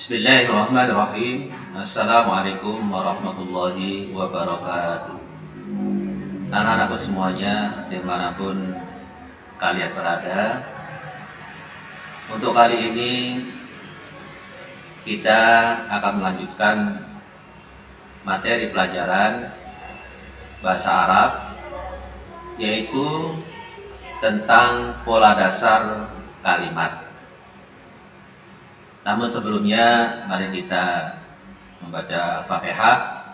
Bismillahirrahmanirrahim. Assalamualaikum warahmatullahi wabarakatuh. Anak-anakku semuanya, dimanapun kalian berada, untuk kali ini kita akan melanjutkan materi pelajaran bahasa Arab, yaitu tentang pola dasar kalimat. Namun sebelumnya, mari kita membaca Fatihah.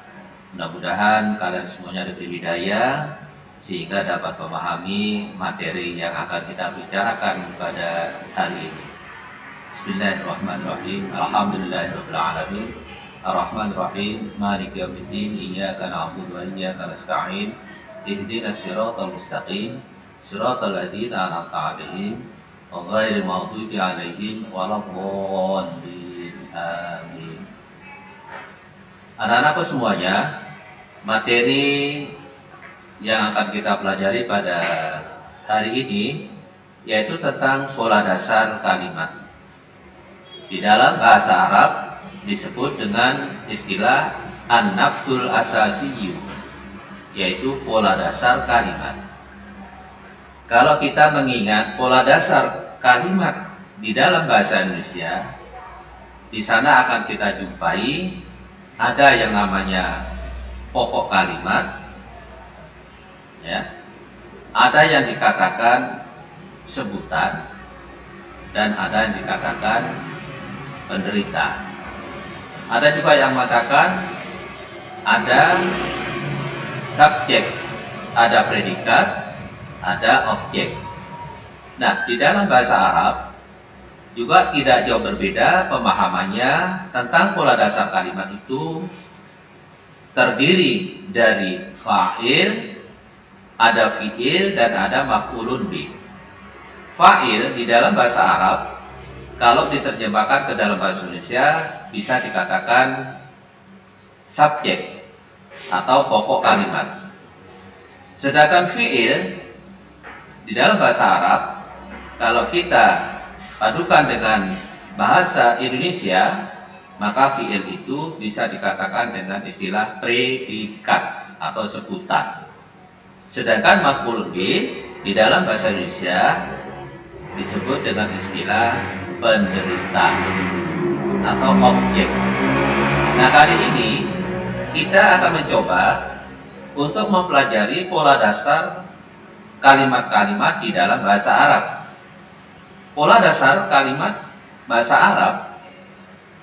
Mudah-mudahan kalian semuanya diberi hidayah sehingga dapat memahami materi yang akan kita bicarakan pada hari ini. Bismillahirrahmanirrahim. Alhamdulillahirabbil alamin. Arrahmanirrahim. Maliki yaumiddin. Iyyaka na'budu wa iyyaka nasta'in. Ihdinas siratal mustaqim. Siratal ladzina an'amta 'alaihim ghairil maghdubi 'alaihim waladdallin. Amin. Anak-anakku semuanya, materi yang akan kita pelajari pada hari ini yaitu tentang pola dasar kalimat. Di dalam bahasa Arab disebut dengan istilah an-nafdul asasiyyu, yaitu pola dasar kalimat. Kalau kita mengingat pola dasar kalimat di dalam bahasa Indonesia, di sana akan kita jumpai ada yang namanya pokok kalimat, ya, ada yang dikatakan sebutan, dan ada yang dikatakan penderita. Ada juga yang mengatakan ada subjek, ada predikat, ada objek. Nah, di dalam bahasa Arab juga tidak jauh berbeda pemahamannya tentang pola dasar kalimat itu. Terdiri dari fa'il, ada fi'il, dan ada maf'ulun bih. Fa'il di dalam bahasa Arab kalau diterjemahkan ke dalam bahasa Indonesia bisa dikatakan subjek atau pokok kalimat. Sedangkan fi'il di dalam bahasa Arab, kalau kita padukan dengan bahasa Indonesia, maka fi'il itu bisa dikatakan dengan istilah predikat atau sebutan. Sedangkan maf'ul bih di dalam bahasa Indonesia disebut dengan istilah penderita atau objek. Nah, kali ini kita akan mencoba untuk mempelajari pola dasar kalimat-kalimat di dalam bahasa Arab. Pola dasar kalimat bahasa Arab,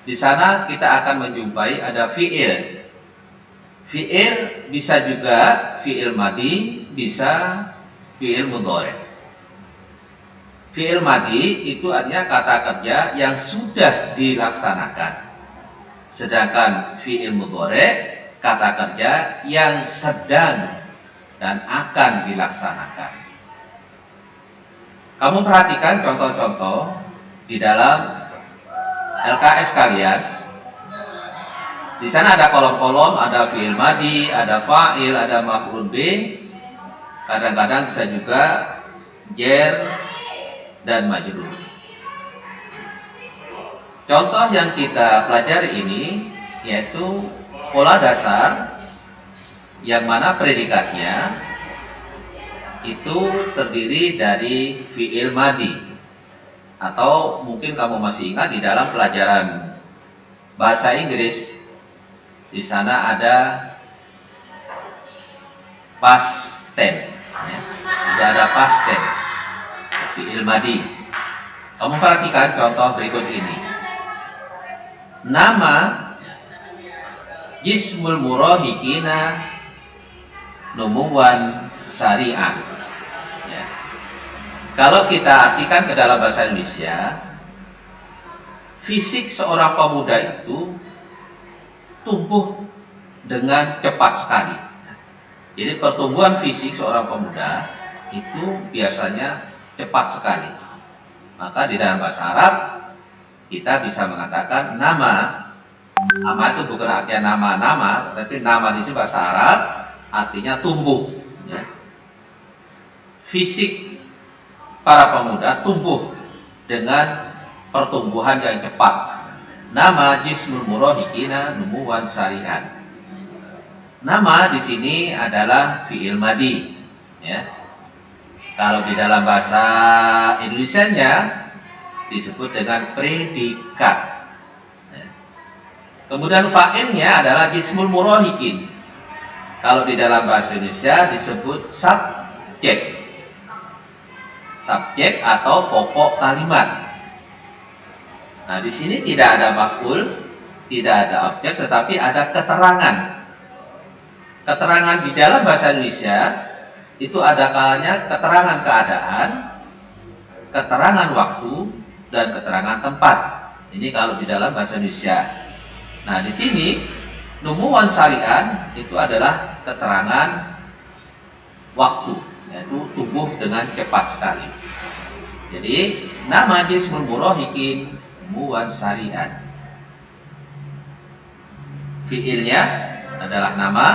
di sana kita akan menjumpai ada fi'il. Fi'il bisa juga fi'il madhi, bisa fi'il mudhari. Fi'il madhi itu artinya kata kerja yang sudah dilaksanakan. Sedangkan fi'il mudhari kata kerja yang sedang dan akan dilaksanakan. Kamu perhatikan contoh-contoh di dalam LKS kalian. Di sana ada kolom-kolom, ada fi'il madhi, ada fa'il, ada maf'ul bih. Kadang-kadang bisa juga jar dan majrur. Contoh yang kita pelajari ini yaitu pola dasar yang mana predikatnya itu terdiri dari fi'il madhi. Atau mungkin kamu masih ingat di dalam pelajaran bahasa Inggris, di sana ada past tense, ya. Tidak ada past tense, fi'il madhi. Kamu perhatikan contoh berikut ini. Nama jismul murahikina numuwan syari'an, ya. Kalau kita artikan ke dalam bahasa Indonesia, fisik seorang pemuda itu tumbuh dengan cepat sekali. Jadi pertumbuhan fisik seorang pemuda itu biasanya cepat sekali. Maka di dalam bahasa Arab kita bisa mengatakan nama. Nama itu bukan artinya nama-nama, tapi nama di sini bahasa Arab artinya tumbuh, ya. Fisik para pemuda tumbuh dengan pertumbuhan yang cepat. nama jismul murahikina numuwan sari'an. Nama di sini adalah fi'il madi, ya. Kalau di dalam bahasa Indonesianya disebut dengan predikat. Ya. Kemudian fa'ilnya adalah jismul murahikin. Kalau di dalam bahasa Indonesia disebut subjek. Subjek atau pokok kalimat. Nah, di sini tidak ada maf'ul, tidak ada objek, tetapi ada keterangan. Keterangan di dalam bahasa Indonesia itu ada kalanya keterangan keadaan, keterangan waktu, dan keterangan tempat. Ini kalau di dalam bahasa Indonesia. Nah, di sini numuwan sari'an itu adalah keterangan waktu, yaitu tumbuh dengan cepat sekali. Jadi nama jismul murahikin numuwan sari'an. Fi'ilnya adalah nama,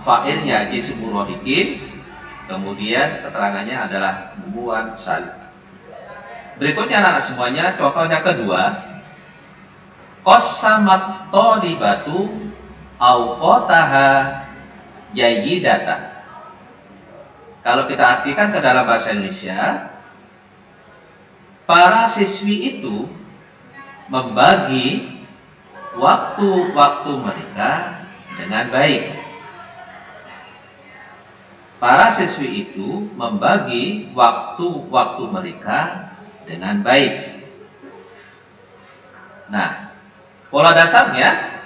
fa'ilnya jismul murahikin, kemudian keterangannya adalah numuwan sari'an. Berikutnya anak-anak semuanya, contohnya kedua, qasamat thalibatu awqataha jayyidatan. Kalau kita artikan ke dalam bahasa Indonesia, para siswi itu membagi waktu-waktu mereka dengan baik. Para siswi itu membagi waktu-waktu mereka dengan baik. Nah, pola dasarnya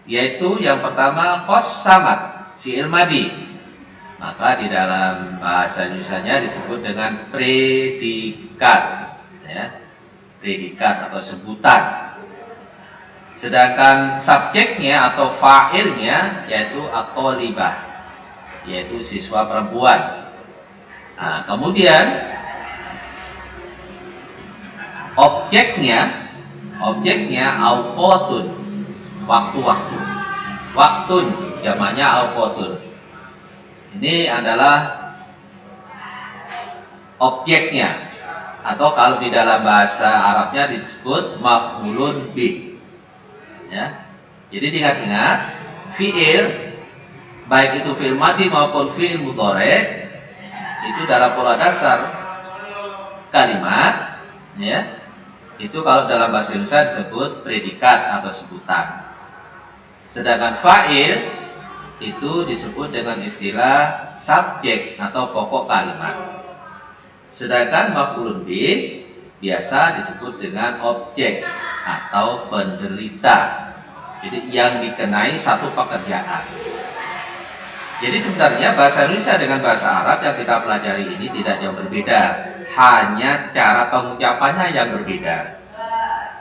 yaitu yang pertama qasamat, fi'il madi. Maka di dalam bahasa Indonesianya disebut dengan predikat, ya. Predikat atau sebutan. Sedangkan subjeknya atau fa'ilnya yaitu at-thalibah, yaitu siswa perempuan. Nah, kemudian objeknya awqatun, waktu-waktu. Waktun jamaknya awqatun. Ini adalah objeknya, atau kalau di dalam bahasa Arabnya disebut maf'ulun bih. Ya. Jadi diingat-ingat, fi'il baik itu fi'il madi maupun fi'il mudhari itu dalam pola dasar kalimat, ya. Itu kalau dalam bahasa Indonesia disebut predikat atau sebutan. Sedangkan fa'il itu disebut dengan istilah subjek atau pokok kalimat. Sedangkan maf'ulun bih biasa disebut dengan objek atau penderita. Jadi yang dikenai satu pekerjaan. Jadi sebenarnya bahasa Indonesia dengan bahasa Arab yang kita pelajari ini tidak jauh berbeda, hanya cara pengucapannya yang berbeda.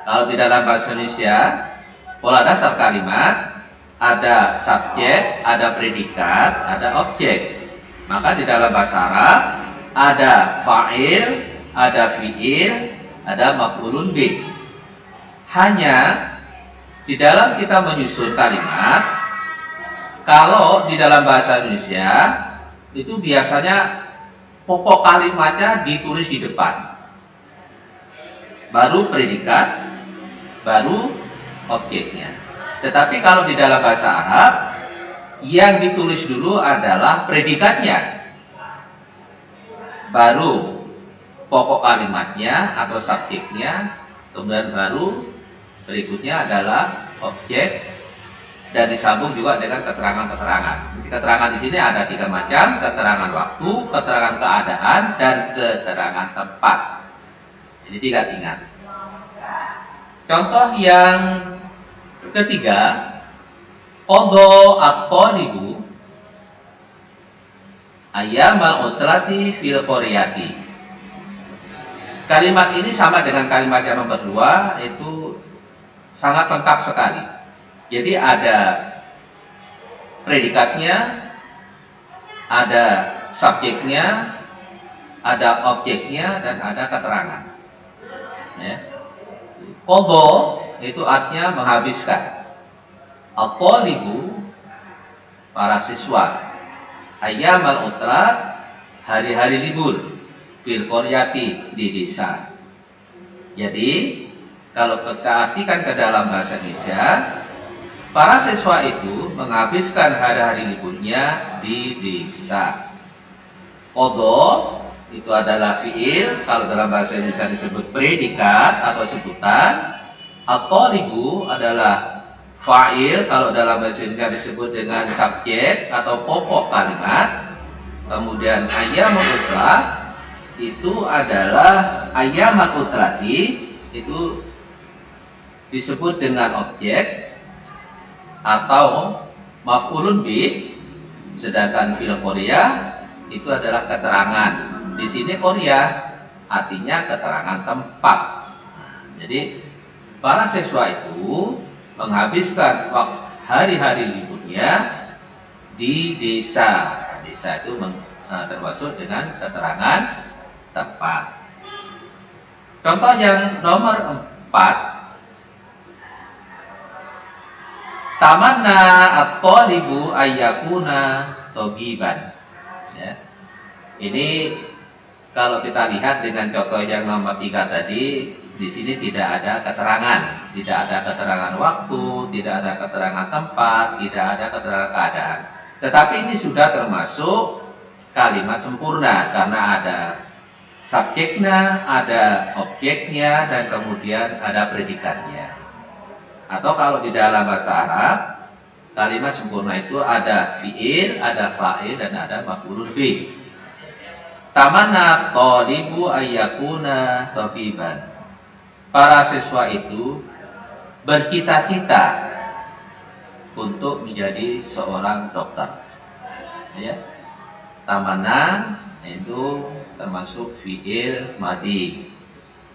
Kalau di dalam bahasa Indonesia, pola dasar kalimat ada subjek, ada predikat, ada objek. Maka di dalam bahasa Arab ada fa'il, ada fi'il, ada maf'ulun bih. Hanya di dalam kita menyusun kalimat, kalau di dalam bahasa Indonesia itu biasanya pokok kalimatnya ditulis di depan, baru predikat, baru objeknya. Tetapi kalau di dalam bahasa Arab, yang ditulis dulu adalah predikatnya, baru pokok kalimatnya atau subjeknya, kemudian baru berikutnya adalah objek, dan disambung juga dengan keterangan-keterangan. Keterangan di sini ada 3 macam: keterangan waktu, keterangan keadaan, dan keterangan tempat. Jadi ingat-ingat. Contoh yang ketiga, qadha at-thalibu ayyamal utrati fil qaryati. Kalimat ini sama dengan kalimat yang nomor 2, itu sangat lengkap sekali. Jadi ada predikatnya, ada subjeknya, ada objeknya, dan ada keterangan. Ya. Qadha itu artinya menghabiskan. At-thalibu, para siswa. Ayyamal utrat, hari-hari libur. Fil qaryati, di desa. Jadi Kalau kita artikan ke dalam bahasa Indonesia, para siswa itu menghabiskan hari-hari liburnya di desa. Qadha itu adalah fiil, kalau dalam bahasa Indonesia disebut predikat atau sebutan. At-thalibu adalah fa'il, kalau dalam bahasa Indonesia disebut dengan subjek atau pokok kalimat. Kemudian ayyamun utlaq itu adalah ayyamun utlati, itu disebut dengan objek atau maf'ulun bih, sedangkan fil qaryah itu adalah keterangan. Di sini qaryah artinya keterangan tempat. Jadi para siswa itu menghabiskan hari-hari liburnya di desa. Desa itu termasuk dengan keterangan tempat. Contoh yang nomor 4, tamanna at-thalibu ayyakuna togiban. Ya. Ini kalau kita lihat dengan contoh yang nomor 3 tadi, di sini tidak ada keterangan waktu, tidak ada keterangan tempat, tidak ada keterangan keadaan. Tetapi ini sudah termasuk kalimat sempurna karena ada subjeknya, ada objeknya, dan kemudian ada predikatnya. Atau kalau di dalam bahasa Arab, kalimat sempurna itu ada fi'il, ada fa'il, dan ada maf'ulun bih. Tamanna thalibu ayyakuna tabiban. Para siswa itu bercita-cita untuk menjadi seorang dokter. Ya. Tamanna itu termasuk fi'il madhi.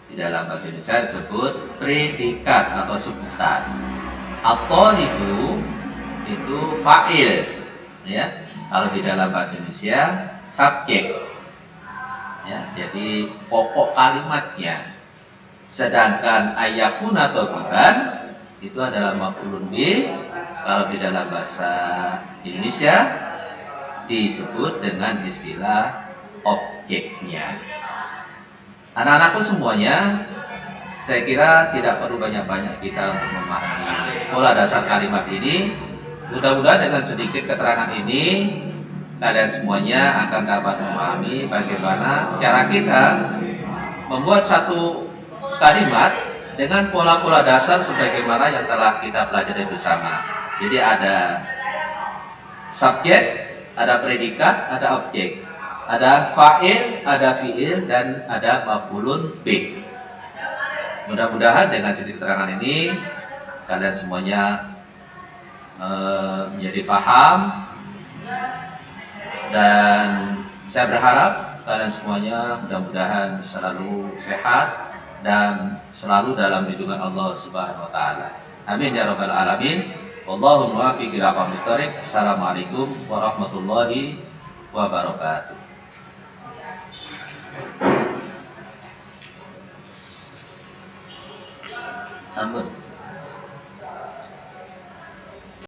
Di dalam bahasa Indonesia disebut predikat atau sebutan. At-thalibu itu fa'il, ya. Kalau di dalam bahasa Indonesia subjek, ya. Jadi pokok kalimatnya. Sedangkan ayyakuna tabiban itu adalah maf'ulun bih. Kalau di dalam bahasa Indonesia disebut dengan istilah objeknya. Anak-anakku semuanya, saya kira tidak perlu banyak-banyak kita untuk memahami pola dasar kalimat ini. Mudah-mudahan dengan sedikit keterangan ini, kalian semuanya akan dapat memahami bagaimana cara kita membuat satu kalimat dengan pola-pola dasar sebagaimana yang telah kita pelajari bersama. Jadi ada subjek, ada predikat, ada objek. Ada fa'il, ada fi'il, dan ada maf'ulun bih. Mudah-mudahan dengan sedikit keterangan ini kalian semuanya menjadi paham, dan saya berharap kalian semuanya mudah-mudahan selalu sehat dan selalu dalam lindungan Allah Subhanahu wa taala. Amin ya rabbal alamin. Wallahu muwaffiq ila aqwamit thoriq. Assalamualaikum warahmatullahi wabarakatuh. Sambut.